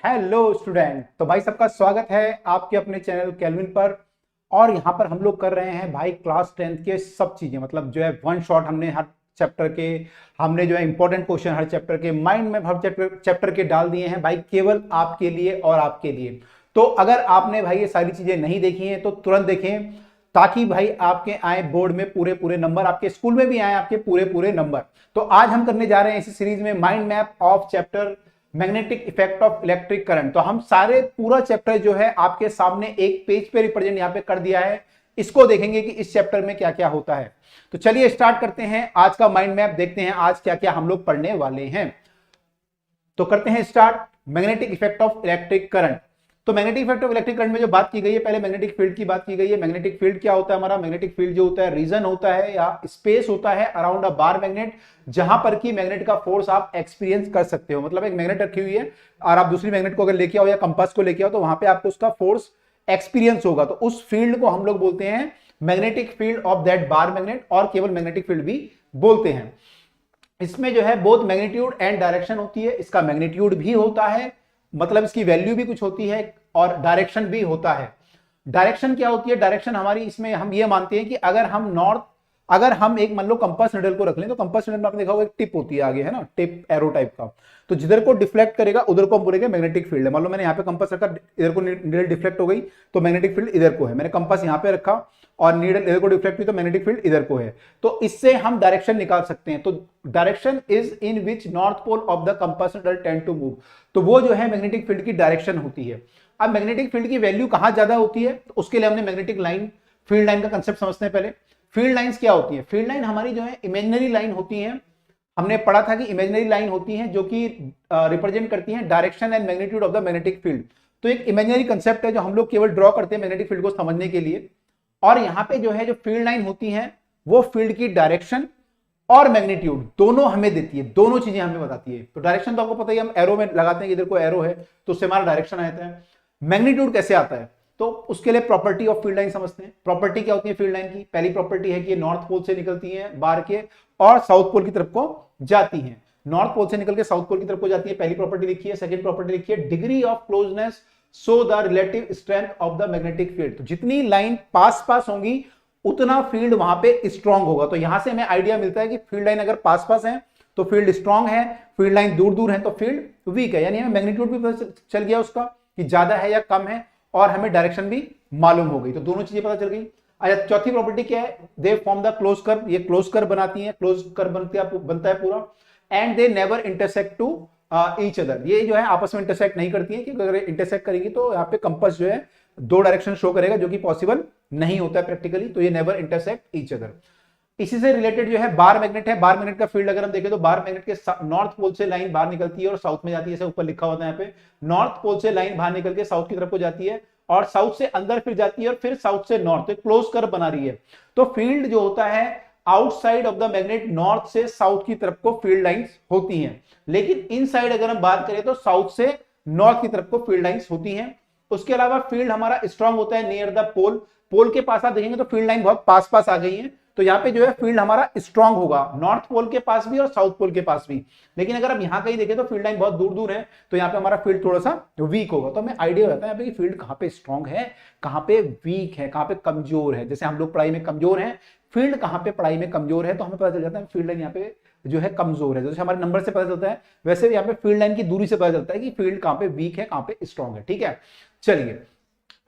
Hello student. तो भाई सबका स्वागत है आपके अपने चैनल केल्विन पर। और यहाँ पर हम लोग कर रहे हैं भाई क्लास 10th के सब चीजें, मतलब जो है वन शॉट हमने हर चैप्टर के, हमने जो है इंपॉर्टेंट क्वेश्चन हर चैप्टर के, माइंड में हर चैप्टर के डाल दिए हैं भाई, केवल आपके लिए और आपके लिए। तो अगर आपने भाई ये सारी चीजें नहीं देखी हैं तो तुरंत देखें, ताकि भाई आपके आए बोर्ड में पूरे पूरे नंबर, आपके स्कूल में भी आए आपके पूरे पूरे नंबर। तो आज हम करने जा रहे हैं इसी सीरीज में mind map of chapter magnetic effect of electric current. तो हम सारे पूरा चैप्टर जो है आपके सामने एक पेज पे रिप्रेजेंट यहाँ पे कर दिया है। इसको देखेंगे कि इस चैप्टर में क्या क्या होता है। तो चलिए स्टार्ट करते हैं आज का माइंड मैप, देखते हैं आज क्या क्या हम लोग पढ़ने वाले हैं। तो करते हैं start, magnetic effect of electric current. तो magnetic effect of electric current में जो बात की गई है, पहले मैग्नेटिक फील्ड की बात की गई है। मैग्नेटिक फील्ड क्या होता है हमारा? मैग्नेटिक फील्ड जो होता है रीजन होता है या स्पेस होता है अराउंड अ बार मैग्नेट, जहां पर की मैग्नेट का फोर्स आप एक्सपीरियंस कर सकते हो। मतलब एक मैग्नेट रखी हुई है और आप दूसरी मैग्नेट को अगर लेके आओ या कंपास को लेके आओ तो वहां पे आपको उसका फोर्स एक्सपीरियंस होगा। तो उस फील्ड को हम लोग बोलते हैं magnetic field of that bar magnet, और केवल मैग्नेटिक फील्ड भी बोलते हैं। इसमें जो है बोथ मैग्नीट्यूड एंड डायरेक्शन होती है। इसका मैग्नीट्यूड भी होता है, मतलब इसकी वैल्यू भी कुछ होती है, और डायरेक्शन भी होता है। डायरेक्शन क्या होती है? डायरेक्शन हमारी, इसमें हम ये मानते हैं कि अगर हम एक मान लो कंपास निडल को रख लें, तो कंपास निडल में आपने देखा होगा एक टिप होती है आगे, है ना, टिप एरो टाइप का। तो जिधर को डिफ्लेक्ट करेगा उधर को हम बोलेंगे मैग्नेटिक फील्ड है। मान लो मैंने यहाँ पे कंपास रखा, इधर को निडल डिफ्लेक्ट हो गई तो मैग्नेटिक फील्ड इधर को है। मैंने कंपास यहाँ पे रखा और नीडल इधर को डिफ्लेक्ट हुई तो मैग्नेटिक फील्ड इधर को है। तो इससे हम डायरेक्शन निकाल सकते हैं। तो direction is in which north pole of the compass needle tend to move. तो वो जो है मैग्नेटिक फील्ड की डायरेक्शन होती है। अब मैग्नेटिक फील्ड की वैल्यू कहां ज्यादा होती है, तो उसके लिए हमने मैग्नेटिक लाइन, फील्ड लाइन का कंसेप्ट समझते हैं पहले। फील्ड लाइंस क्या होती है? फील्ड लाइन हमारी जो है इमेजिनरी लाइन होती है। हमने पढ़ा था कि इमेजिनरी लाइन होती है जो कि रिप्रेजेंट करती है direction and magnitude of the magnetic field. तो एक इमेजिनरी कंसेप्ट है जो हम लोग केवल ड्रॉ करते हैं मैग्नेटिक फील्ड को समझने के लिए। और यहां पे जो है जो फील्ड लाइन होती है वो फील्ड की डायरेक्शन और मैग्नीट्यूड दोनों हमें देती है, दोनों चीजें हमें बताती है। तो डायरेक्शन तो आपको पता ही, हम एरो में लगाते हैं कि इधर को एरो है तो उससे हमारा डायरेक्शन आता है। मैग्नीट्यूड कैसे आता है? तो उसके लिए प्रॉपर्टी ऑफ फील्ड लाइन समझते हैं। प्रॉपर्टी क्या होती है फील्ड लाइन की? पहली प्रॉपर्टी है कि ये नॉर्थ पोल से निकलती है बार के और साउथ पोल की तरफ को जाती है। नॉर्थ पोल से निकल के साउथ पोल की तरफ को जाती है, पहली प्रॉपर्टी लिखी है। सेकंड प्रॉपर्टी लिखी है degree of closeness so the relative strength of the magnetic field. तो जितनी लाइन पास पास होंगी उतना फील्ड वहां पे स्ट्रांग होगा। तो यहां से हमें आइडिया मिलता है कि फील्ड लाइन अगर पास पास है तो फील्ड स्ट्रांग है, फील्ड लाइन दूर दूर है तो फील्ड वीक है। यानी हमें मैग्नीट्यूड भी पता चल गया उसका कि ज्यादा है या कम है, और हमें डायरेक्शन भी मालूम हो गई। तो दोनों चीजें पता चल गई। अच्छा, चौथी प्रॉपर्टी क्या है? They form the close curve. ये क्लोज कर्व बनाती है, क्लोज कर्व बनता है पूरा। And they never intersect to each other. ये जो है आपस में इंटरसेक्ट नहीं करती है, क्योंकि अगर इंटरसेक्ट करेंगी तो यहाँ पे कंपास जो है दो डायरेक्शन शो करेगा, जो कि पॉसिबल नहीं होता है प्रैक्टिकली। तो ये नेवर इंटरसेक्ट ईच अदर। इसी से रिलेटेड जो है बार मैग्नेट है। बार मैग्नेट का फील्ड अगर हम देखें तो बार मैग्नेट के नॉर्थ पोल से लाइन बाहर निकलती है और साउथ में जाती है। जैसे ऊपर लिखा होता है यहाँ पे, नॉर्थ पोल से लाइन बाहर निकल के साउथ की तरफ को जाती है और साउथ से अंदर फिर जाती है और फिर साउथ से नॉर्थ, तो क्लोज कर्व बना रही है। तो फील्ड जो होता है outside of the magnet, north से साउथ की तरफ को फील्ड लाइंस होती हैं। लेकिन इनसाइड अगर हम बात करें तो साउथ से नॉर्थ की तरफ को फील्ड लाइंस होती हैं। उसके अलावा फील्ड हमारा स्ट्रांग होता है नियर द पोल। पोल के पास आप देखेंगे तो फील्ड लाइन बहुत पास पास आ गई है, तो यहाँ पे जो है फील्ड हमारा स्ट्रांग होगा, नॉर्थ पोल के पास भी और साउथ पोल के पास भी। लेकिन अगर आप यहाँ कहीं देखें तो फील्ड लाइन बहुत दूर दूर है, तो यहाँ पे हमारा फील्ड थोड़ा सा वीक होगा। तो हमें आइडिया रहता है यहाँ पे कि फील्ड कहाँ पे स्ट्रांग है, कहाँ पे वीक है, कहाँ पे कमजोर है। जैसे हम लोग पढ़ाई में कमजोर हैं, फील्ड कहाँ पे पढ़ाई में कमजोर है तो हमें पता चल जाता है फील्ड लाइन यहाँ पे जो है कमजोर है। जैसे हमारे नंबर से पता चलता है, वैसे यहाँ पे फील्ड लाइन की दूरी से पता चलता है कि फील्ड कहाँ पे वीक है, कहाँ पे स्ट्रांग है। ठीक है, चलिए।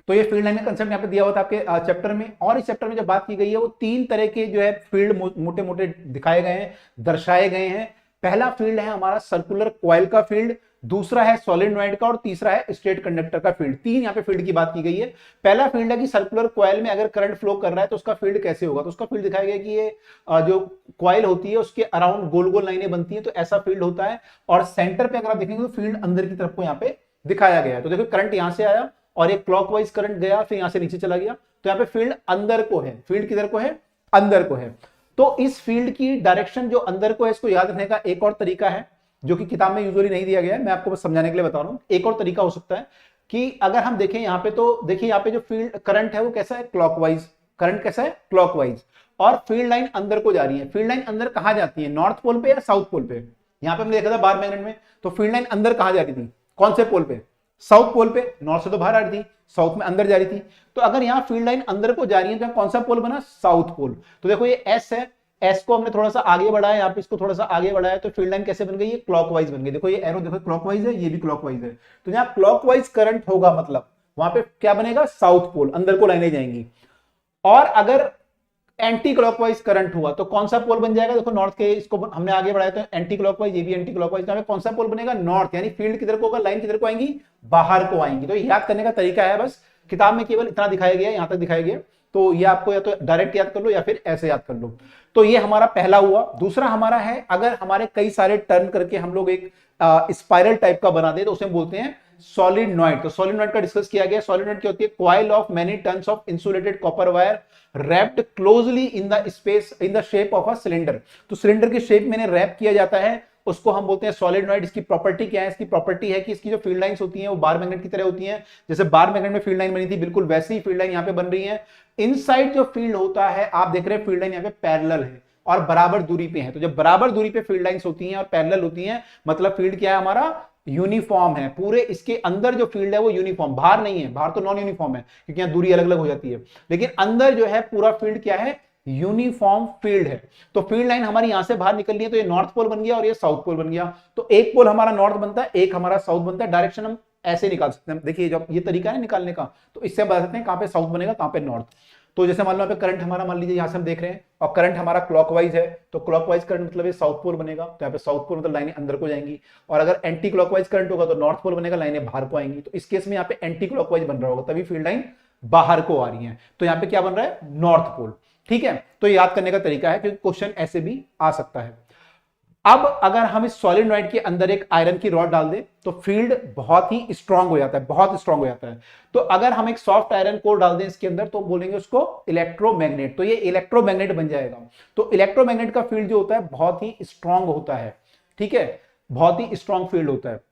तो ये फील्ड लाइन का कंसेप्ट यहाँ पे दिया हुआ था आपके चैप्टर में। और इस चैप्टर में जो बात की गई है वो तीन तरह के जो है फील्ड मोटे मोटे दिखाए गए हैं, दर्शाए गए हैं। पहला फील्ड है हमारा सर्कुलर कॉइल का फील्ड, दूसरा है सॉलिनॉइड का, और तीसरा है स्ट्रेट कंडक्टर का फील्ड। तीन यहाँ पे फील्ड की बात की गई है। पहला फील्ड है कि सर्कुलर कॉइल में अगर करंट फ्लो कर रहा है तो उसका फील्ड कैसे होगा। तो उसका फील्ड दिखाया गया कि ये जो कॉइल होती है उसके अराउंड गोल गोल लाइनें बनती है, तो ऐसा फील्ड होता है। और सेंटर पे अगर आप देखेंगे तो फील्ड अंदर की तरफ को यहाँ पे दिखाया गया है। तो देखो करंट यहां से आया और एक क्लॉकवाइज करंट गया, फिर यहां से नीचे चला गया, तो यहाँ पे फील्ड अंदर को है। फील्ड किधर को है? अंदर को है। तो इस फील्ड की डायरेक्शन जो अंदर को है, इसको याद रखने का एक और तरीका है जो कि किताब में यूजुअली नहीं दिया गया है, मैं आपको बस समझाने के लिए बता रहा हूं। एक और तरीका हो सकता है कि अगर हम देखें यहाँ पे, तो देखिए यहाँ पे जो फील्ड करंट है वो कैसा है? क्लॉकवाइज। करंट कैसा है? क्लॉकवाइज। और फील्ड लाइन अंदर को जा रही है। फील्ड लाइन अंदर कहां जाती है? नॉर्थ पोल पे या साउथ पोल पे? यहाँ पे हमने देखा था बार मैग्नेट में, तो फील्ड लाइन अंदर कहां जाती थी? कौन से पोल पे? साउथ पोल पे, नॉर्थ से तो बाहर आ रही थी, साउथ में अंदर जा रही थी। तो अगर यहाँ फील्ड लाइन अंदर को जा रही है तो कौन सा पोल बना, साउथ पोल। तो देखो ये एस है, एस को हमने थोड़ा सा आगे बढ़ाया, यहाँ पे इसको थोड़ा सा आगे बढ़ाया, तो फील्ड लाइन कैसे बन गई, ये क्लॉकवाइज बन गई। देखो ये एरो देखो क्लॉकवाइज है, ये भी क्लॉकवाइज है। तो यहाँ क्लॉकवाइज करंट होगा, मतलब वहां पे क्या बनेगा, साउथ पोल, अंदर को लाइनें जाएंगी। और अगर एंटी क्लॉकवाइज करंट हुआ तो कौन सा पोल बन जाएगा, देखो नॉर्थ के, इसको हमने आगे बढ़ाया तो एंटी क्लॉकवाइज, ये भी एंटी क्लॉकवाइज, कौन सा पोल बनेगा, नॉर्थ। यानी फील्ड किधर को होगा, लाइन किधर को आएंगी, बाहर को आएंगी। तो याद करने का तरीका है, बस किताब में केवल इतना दिखाया गया है, यहां तक दिखाया गया। तो ये आपको या तो डायरेक्ट याद कर लो या फिर ऐसे याद कर लो। तो ये हमारा पहला हुआ। दूसरा हमारा है, अगर हमारे कई सारे टर्न करके हम लोग एक स्पाइरल टाइप का बना दे तो उसे बोलते हैं सॉलिनॉइड। तो सॉलिनॉइड का डिस्कस किया गया। सॉलिनॉइड क्या होती है, coil of many turns of insulated copper wire wrapped closely in the space in the shape of a cylinder. तो सिलेंडर की शेप में रैप किया जाता है, उसको हम बोलते हैं सॉलिनॉइड। इसकी प्रॉपर्टी क्या है, इसकी प्रॉपर्टी है कि इसकी जो फील्ड लाइंस होती हैं वो बार मैग्नेट की तरह होती हैं। जैसे बार मैग्नेट में फील्ड लाइन बनी थी, बिल्कुल वैसी ही फील्ड लाइन यहाँ पे बन रही है। इनसाइड जो फील्ड होता है, आप देख रहे हैं फील्ड लाइन यहाँ पे पैरेलल है और बराबर दूरी पे है। तो जब बराबर दूरी पे फील्ड लाइंस होती हैं और पैरेलल होती हैं, मतलब फील्ड क्या है हमारा, यूनिफॉर्म है। पूरे इसके अंदर जो फील्ड है वो यूनिफॉर्म, बाहर नहीं है, बाहर तो नॉन यूनिफॉर्म है क्योंकि यहाँ दूरी अलग अलग हो जाती है, लेकिन अंदर जो है पूरा फील्ड क्या है, यूनिफॉर्म फील्ड है। तो फील्ड लाइन हमारी यहां से बाहर निकल रही है, तो ये नॉर्थ पोल बन गया और ये साउथ पोल बन गया। तो एक पोल हमारा नॉर्थ बनता है, एक हमारा साउथ बनता है। डायरेक्शन हम ऐसे निकाल सकते हैं, देखिए जब ये तरीका है निकालने का, तो इससे बता सकते हैं कहां पे साउथ बनेगा कहां पे नॉर्थ। तो जैसे मान लो यहाँ पे करंट हमारा, मान लीजिए यहां से हम देख रहे हैं और करंट हमारा क्लॉकवाइज है, तो क्लॉकवाइज करंट मतलब ये साउथ पोल बनेगा। तो यहाँ पे साउथ पोल मतलब लाइनें अंदर को जाएंगी। और अगर एंटी क्लॉकवाइज करंट होगा तो नॉर्थ पोल बनेगा, लाइनें बाहर को आएंगी। तो इस केस में यहाँ पे एंटी क्लॉकवाइज बन रहा होगा, तभी फील्ड लाइन बाहर को आ रही है। तो यहाँ पे क्या बन रहा है, नॉर्थ पोल। ठीक है, तो याद करने का तरीका है क्योंकि क्वेश्चन ऐसे भी आ सकता है। अब अगर हम इस सॉलिनॉइड के अंदर एक आयरन की रॉड डाल दें तो फील्ड बहुत ही स्ट्रांग हो जाता है, बहुत स्ट्रांग हो जाता है। तो अगर हम एक सॉफ्ट आयरन कोर डाल दें इसके अंदर तो बोलेंगे उसको इलेक्ट्रोमैग्नेट। तो ये इलेक्ट्रोमैग्नेट बन जाएगा। तो इलेक्ट्रोमैग्नेट का फील्ड जो होता है बहुत ही स्ट्रांग होता है। ठीक है, बहुत ही स्ट्रांग फील्ड होता है।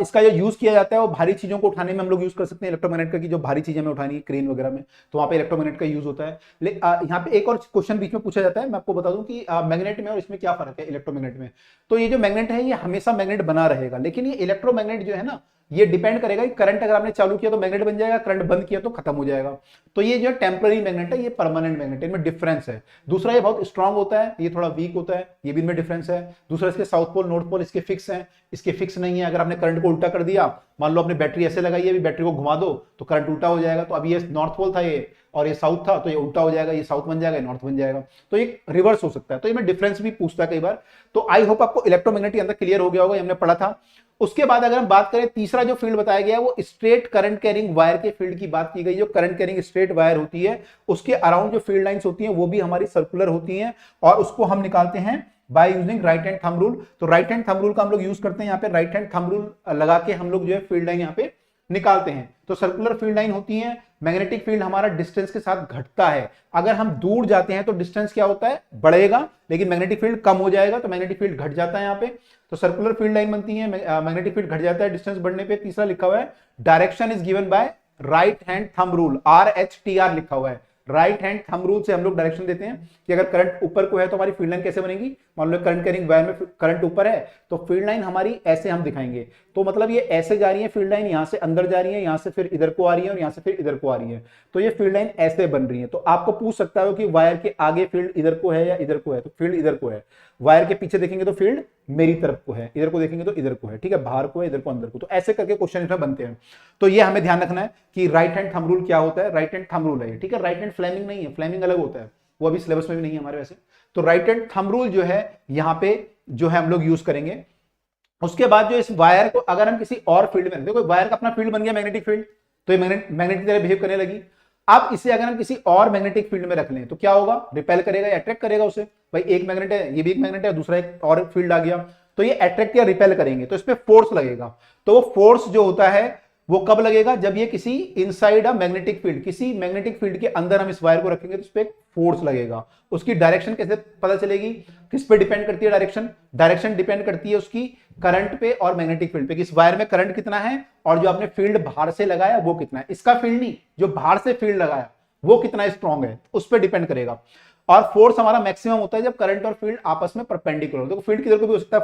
इसका जो यूज किया जाता है वो भारी चीजों को उठाने में हम लोग यूज कर सकते हैं इलेक्ट्रोमैग्नेट का, कि जो भारी चीजें हमें उठानी है क्रेन वगैरह में, तो वहां पे इलेक्ट्रोमैग्नेट का यूज होता है। यहाँ पे एक और क्वेश्चन बीच में पूछा जाता है, मैं आपको बता दूं कि मैग्नेट में और इसमें क्या फर्क है इलेक्ट्रोमैग्नेट में। तो ये जो मैग्नेट है ये हमेशा मैग्नेट बना रहेगा, लेकिन ये इलेक्ट्रोमैग्नेट जो है ना, ये डिपेंड करेगा कि करंट अगर आपने चालू किया तो मैग्नेट बन जाएगा, करंट बंद किया तो खत्म हो जाएगा। तो ये जो टेम्पररी मैग्नेट है, ये परमानेंट मैग्नेट है, इनमें डिफरेंस है। दूसरा ये बहुत स्ट्रांग होता है, ये थोड़ा वीक होता है, ये भी इनमें डिफरेंस है। दूसरा इसके साउथ पोल नॉर्थ पोल इसके फिक्स है, इसके फिक्स नहीं है। अगर आपने करंट को उल्टा कर दिया, मान लो आपने बैटरी ऐसे लगाई है, अभी बैटरी को घुमा दो तो करंट उल्टा हो जाएगा। तो अभी ये नॉर्थ पोल था ये और ये साउथ था, तो ये उल्टा हो जाएगा, ये साउथ बन जाएगा, नॉर्थ बन जाएगा। तो ये रिवर्स हो सकता है। तो इसमें डिफरेंस भी पूछता है कई बार। तो आई होप आपको इलेक्ट्रोमैग्नेट के अंदर क्लियर हो गया होगा, हमने पढ़ा था। उसके बाद अगर हम बात करें, तीसरा जो फील्ड बताया गया है वो स्ट्रेट करंट कैरिंग वायर के फील्ड की बात की गई। जो करंट कैरिंग स्ट्रेट वायर होती है उसके अराउंड जो फील्ड लाइंस होती हैं वो भी हमारी सर्कुलर होती हैं और उसको हम निकालते हैं by using right hand thumb rule. तो राइट हैंड थंब रूल का हम लोग यूज करते हैं, यहाँ पे राइट हैंड थंब रूल लगा के हम लोग जो है फील्ड लाइन यहाँ पे निकालते हैं। तो सर्कुलर फील्ड लाइन होती है। मैग्नेटिक फील्ड हमारा डिस्टेंस के साथ घटता है। अगर हम दूर जाते हैं तो डिस्टेंस क्या होता है, बढ़ेगा, लेकिन मैग्नेटिक फील्ड कम हो जाएगा, तो मैग्नेटिक फील्ड घट जाता है यहाँ पे। तो सर्कुलर फील्ड लाइन बनती है, मैग्नेटिक फील्ड घट जाता है डिस्टेंस बढ़ने पे। तीसरा लिखा हुआ है direction is given by right hand thumb rule, RHTR लिखा हुआ है। राइट हैंड थंब रूल से हम लोग डायरेक्शन देते हैं कि अगर करंट ऊपर को है तो हमारी फील्ड लाइन कैसे बनेगी। मान लो करंट कैरिंग वायर में करंट ऊपर है तो फील्ड लाइन हमारी ऐसे हम दिखाएंगे। तो मतलब ये ऐसे जा रही है फील्ड लाइन, यहां से अंदर जा रही है, यहां से फिर इधर को आ रही है और यहां से फिर इधर को आ रही है। तो ये फील्ड लाइन ऐसे बन रही है। तो आपको पूछ सकता है कि वायर के आगे फील्ड इधर को है या इधर को है, तो फील्ड इधर को है। वायर के पीछे देखेंगे तो फील्ड मेरी तरफ को है, इधर को देखेंगे तो इधर को है। ठीक है, बाहर को है, इधर को अंदर को। तो ऐसे करके क्वेश्चन इसमें बनते हैं। तो ये हमें ध्यान रखना है कि राइट हैंड थंब रूल क्या होता है। राइट हैंड थंब रूल है, ठीक है, राइट हैंड फ्लेमिंग नहीं है, फ्लेमिंग अलग होता है, वो अभी सिलेबस में भी नहीं है हमारे वैसे। तो राइट हैंड थंब रूल जो है यहाँ पे जो है हम लोग यूज करेंगे। उसके बाद जो इस वायर को अगर हम किसी और फील्ड में, देखो वायर का अपना फील्ड बन गया मैग्नेटिक फील्ड, तो ये मैग्नेट की तरह बिहेव करने लगी। अब इसे अगर हम किसी और मैग्नेटिक फील्ड में रख लें तो क्या होगा, रिपेल करेगा या अट्रैक्ट करेगा उसे। भाई एक मैग्नेट है, ये भी एक मैग्नेट है, दूसरा एक और फील्ड आ गया, तो ये अट्रैक्ट या रिपेल करेंगे, तो इस पे फोर्स लगेगा। तो वो फोर्स जो होता है वो कब लगेगा, जब ये किसी इनसाइड अ मैग्नेटिक फील्ड, किसी मैग्नेटिक फील्ड के अंदर हम इस वायर को रखेंगे तो इस पे एक फोर्स लगेगा। उसकी डायरेक्शन कैसे पता चलेगी, किस पे डिपेंड करती है डायरेक्शन, डायरेक्शन डिपेंड करती है उसकी करंट पे और मैग्नेटिक फील्ड पे, कि इस वायर में करंट कितना है और जो आपने फील्ड बाहर से लगाया वो कितना है। इसका फील्ड नहीं, जो बाहर से फील्ड लगाया वो कितना स्ट्रांग है, उस पर डिपेंड करेगा। और फोर्स हमारा मैक्सिमम होता है जब करंट और फील्ड आपस में परपेंडिकुलर हो। देखो फील्ड किधर को भी हो सकता है,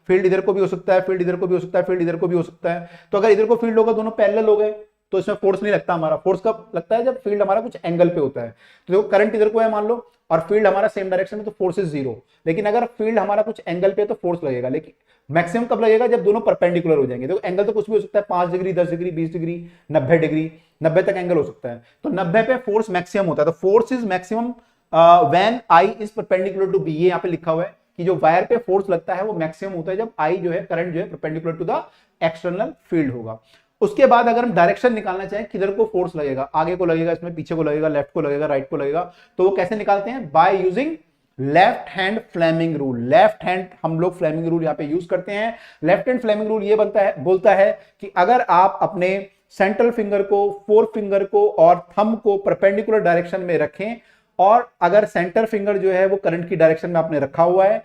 फील्ड इधर को भी हो सकता है, फील्ड इधर को भी हो सकता है, फील्ड इधर को भी हो सकता है। तो अगर इधर को फील्ड होगा, दोनों पैरेलल हो गए, तो इसमें फोर्स नहीं लगता हमारा। फोर्स कब लगता है? जब फील्ड हमारा कुछ एंगल पे होता है। तो देखो करंट इधर को है मान लो, और फील्ड हमारा सेम डायरेक्शन में, तो फोर्स इज जीरो। लेकिन अगर फील्ड हमारा कुछ एंगल पे है तो फोर्स लगेगा, लेकिन मैक्सिमम कब लगेगा? जब दोनों परपेंडिकुलर हो जाएंगे। देखो एंगल तो कुछ भी हो सकता है, 5 डिग्री, 10 डिग्री, 20 डिग्री, 90 डिग्री, 90 तक एंगल हो सकता है। तो 90 पे फोर्स मैक्सिमम होता है। तो force is maximum when I is perpendicular to B. ये यहाँ पे लिखा हुआ है कि जो वायर पे फोर्स लगता है वो मैक्सिमम होता है जब आई जो है, करंट जो है, perpendicular to the external field होगा। उसके बाद अगर हम डायरेक्शन निकालना चाहें किधर को फोर्स लगेगा, आगे को लगेगा, इसमें पीछे को लगेगा, लेफ्ट को लगेगा, राइट को लगेगा, तो वो कैसे निकालते हैं? By using left hand Fleming rule. Left hand हम लोग फ्लेमिंग रूल यहां पे यूज करते हैं। लेफ्ट हैंड फ्लेमिंग रूल ये बोलता है कि अगर आप अपने सेंट्रल फिंगर को, फोर फिंगर को और थंब को परपेंडिकुलर डायरेक्शन में रखें, और अगर सेंटर फिंगर जो है वो करंट की डायरेक्शन में आपने रखा हुआ है,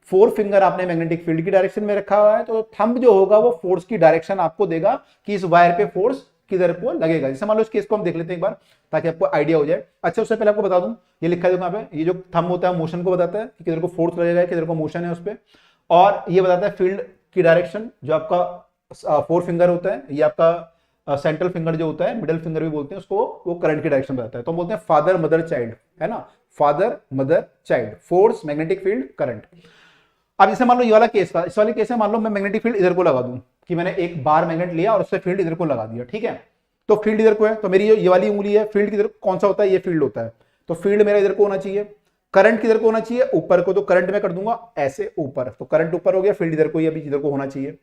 फोर फिंगर आपने मैग्नेटिक फील्ड की डायरेक्शन में रखा हुआ है, तो थंब जो होगा वो फोर्स की डायरेक्शन आपको देगा कि इस वायर पे फोर्स किधर को लगेगा। जैसे मान लो इस केस को हम देख लेते हैं एक बार, ताकि आपको आइडिया हो जाए। अच्छा, उससे पहले आपको बता दूं, ये लिखा है यहाँ पे, ये जो थंब होता है मोशन को बताता है कि किधर को फोर्स लगेगा, किधर को मोशन है उस पर, और ये बताता है फील्ड की डायरेक्शन। जो आपका फोर फिंगर होता है, ये आपका सेंट्रल फिंगर जो होता है, मिडिल फिंगर भी बोलते हैं उसको, वो करंट की डायरेक्शन बताता है। तो हम बोलते हैं फादर मदर चाइल्ड, है ना, father mother child, force magnetic field current. अब जैसे मान लो ये वाला केस था, इस वाले केस में मान लो मैं मैग्नेटिक फील्ड इधर को लगा दूं, कि मैंने एक बार मैग्नेट लिया और उससे फील्ड इधर को लगा दिया, ठीक है। तो फील्ड इधर को है, तो मेरी ये वाली उंगली है, फील्ड किधर कौन सा होता है? ये फील्ड होता है। तो फील्ड मेरा इधर को होना चाहिए, करंट किधर को होना चाहिए? ऊपर को। तो करंट में कर दूंगा ऐसे ऊपर, तो करंट ऊपर हो गया, फील्ड इधर को ही अभी इधर को होना चाहिए।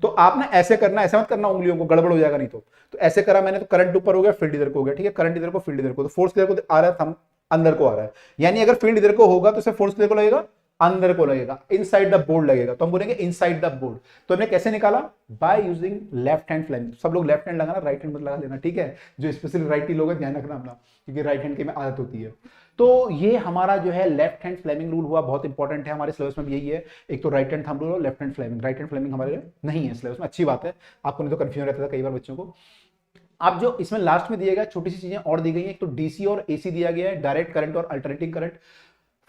तो आप ना ऐसे करना, ऐसे मत करना, उंगलियों को गड़बड़ हो जाएगा नहीं तो ऐसे करा मैंने, तो करंट ऊपर हो गया, फील्ड इधर को हो गया, ठीक है। करंट इधर को, फील्ड इधर को, तो फोर्स किधर को आ रहा है? थंब अंदर को आ रहा है। यानी अगर फील्ड इधर को होगा तो इसे फोर्स किधर को लगेगा? अंदर को लगेगा, इनसाइड द बोर्ड लगेगा। तो हम बोलेंगे इनसाइड द बोर्ड। तो हमने कैसे निकाला? By using left hand Fleming. सब लोग लेफ्ट हैंड लगाना, राइट हैंड मत लगा लेना, ठीक है। जो स्पेशली राइटी लोग हैं ध्यान रखना अपना, क्योंकि राइट हैंड की में आदत होती है। तो ये हमारा जो है लेफ्ट हैंड फ्लेमिंग रूल हुआ, बहुत इंपॉर्टेंट है, हमारे सिलेबस में भी यही है। एक तो राइट हैंड थंब रूल और left hand Fleming. Right hand Fleming हमारे नहीं है सिलेबस में, अच्छी बात है, आपको नहीं तो कंफ्यूजन रहता था कई बार बच्चों को। अब जो इसमें लास्ट में दिया गया, छोटी सी चीजें और दी गई है। एक तो डीसी और एसी दिया गया है, डायरेक्ट करंट और अल्टरनेटिंग करंट।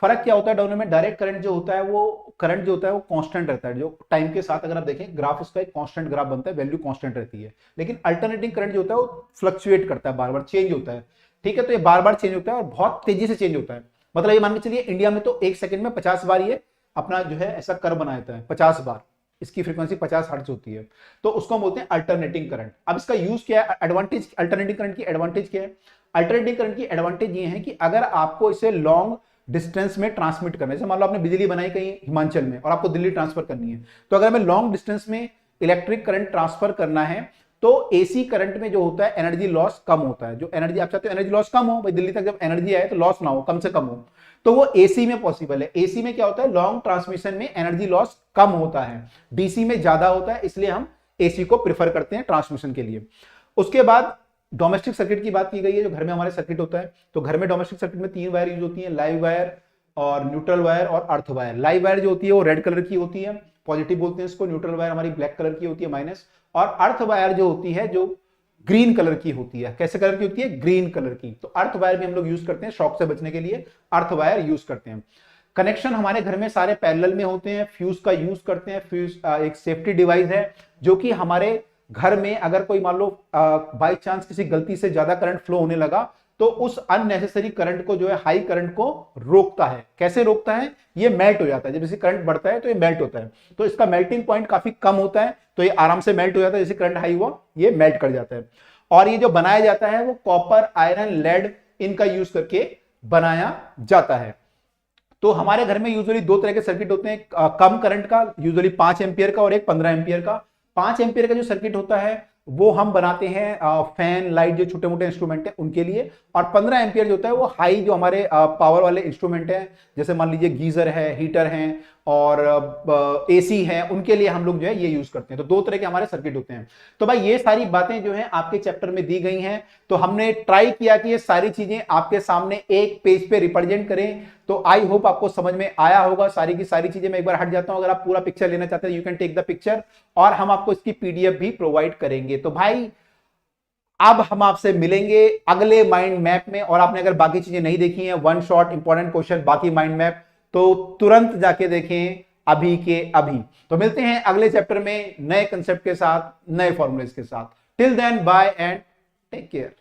फर्क क्या होता है दोनों में? डायरेक्ट करंट जो होता है वो, करंट जो होता है वो कांस्टेंट रहता है, जो टाइम के साथ अगर आप देखें ग्राफ, उसका एक कांस्टेंट ग्राफ बनता है, वैल्यू कांस्टेंट रहती है। लेकिन अल्टरनेटिंग करंट जो होता है वो फ्लक्चुएट करता है, बार बार चेंज होता है, ठीक है। तो ये बार बार चेंज होता है और बहुत तेजी से चेंज होता है। मतलब ये मान के चलिए इंडिया में तो 1 सेकंड में 50 बार ये अपना जो है ऐसा कर्व बना देता है, 50 बार। इसकी फ्रीक्वेंसी 50 हर्ट्ज होती है, तो उसको हम बोलते हैं अल्टरनेटिंग करंट। अब इसका यूज क्या है? एडवांटेज, अल्टरनेटिंग करंट की एडवांटेज क्या है? अल्टरनेटिंग करंट की एडवांटेज ये है कि अगर आपको इसे लॉन्ग डिस्टेंस में ट्रांसमिट करना है, जैसे मान लो आपने बिजली बनाई कहीं हिमाचल में और आपको दिल्ली ट्रांसफर करनी है, तो अगर हमें लॉन्ग डिस्टेंस में इलेक्ट्रिक करंट ट्रांसफर करना है, तो एसी करंट में जो होता है एनर्जी लॉस कम होता है। जो एनर्जी आप चाहते हो एनर्जी लॉस कम हो, भाई दिल्ली तक जब एनर्जी आए तो लॉस ना हो, कम से कम हो, तो वो एसी में पॉसिबल है। एसी में क्या होता है? लॉन्ग ट्रांसमिशन में एनर्जी लॉस कम होता है, डीसी में ज्यादा होता है, इसलिए हम एसी को प्रिफर करते हैं ट्रांसमिशन के लिए। उसके बाद डोमेस्टिक सर्किट की बात की गई है, जो घर में हमारे सर्किट होता है। तो घर में डोमेस्टिक सर्किट में 3 वायर यूज होती है, लाइव वायर और न्यूट्रल वायर और अर्थ वायर। लाइव वायर जो होती है वो रेड कलर की होती है, पॉजिटिव बोलते हैं इसको। न्यूट्रल वायर हमारी ब्लैक कलर की होती है, माइनस। और अर्थ वायर जो होती है जो ग्रीन कलर की होती है। कैसे कलर की होती है? ग्रीन कलर की। तो अर्थ वायर भी हम लोग यूज करते हैं, शॉक से बचने के लिए अर्थ वायर यूज करते हैं। कनेक्शन हमारे घर में सारे पैरेलल में होते हैं। फ्यूज का यूज करते हैं। फ्यूज एक सेफ्टी डिवाइस है, जो कि हमारे घर में अगर कोई मान लो बाई चांस किसी गलती से ज्यादा करंट फ्लो होने लगा, तो उस अननेसेसरी करंट को जो है, हाई करंट को रोकता है। कैसे रोकता है? ये मेल्ट हो जाता है, जब जैसे करंट बढ़ता है तो ये मेल्ट होता है, तो इसका मेल्टिंग पॉइंट काफी कम होता है, तो ये आराम से मेल्ट हो जाता है। जैसे करंट हाई हुआ ये मेल्ट कर जाता है। और ये जो बनाया जाता है वो कॉपर, आयरन, लेड इनका यूज करके बनाया जाता है। तो हमारे घर में यूजुअली 2 तरह के सर्किट होते हैं, कम करंट का, यूजुअली 5 एम्पियर का, और एक 15 एम्पियर का। 5 एम्पियर का जो सर्किट होता है वो हम बनाते हैं फैन, लाइट, जो छोटे मोटे इंस्ट्रूमेंट है उनके लिए। और 15 एम्पियर जो होता है वो हाई, जो हमारे पावर वाले इंस्ट्रूमेंट है, जैसे मान लीजिए गीजर है, हीटर है और एसी है, उनके लिए हम लोग जो है ये यूज करते हैं। तो 2 तरह के हमारे सर्किट होते हैं। तो भाई ये सारी बातें जो है आपके चैप्टर में दी गई हैं, तो हमने ट्राई किया कि ये सारी चीजें आपके सामने एक पेज पे रिप्रेजेंट करें। तो आई होप आपको समझ में आया होगा सारी की सारी चीजें। मैं एक बार हट जाता हूं, अगर आप पूरा पिक्चर लेना चाहते हैं you can take the picture, और हम आपको इसकी पीडीएफ भी प्रोवाइड करेंगे। तो भाई अब हम आपसे मिलेंगे अगले माइंड मैप में, और आपने अगर बाकी चीजें नहीं देखी हैं, वन शॉट इंपॉर्टेंट क्वेश्चन, बाकी माइंड मैप, तो तुरंत जाके देखें अभी के अभी। तो मिलते हैं अगले चैप्टर में नए कंसेप्ट के साथ, नए फॉर्मूलेस के साथ। Till then bye and take care.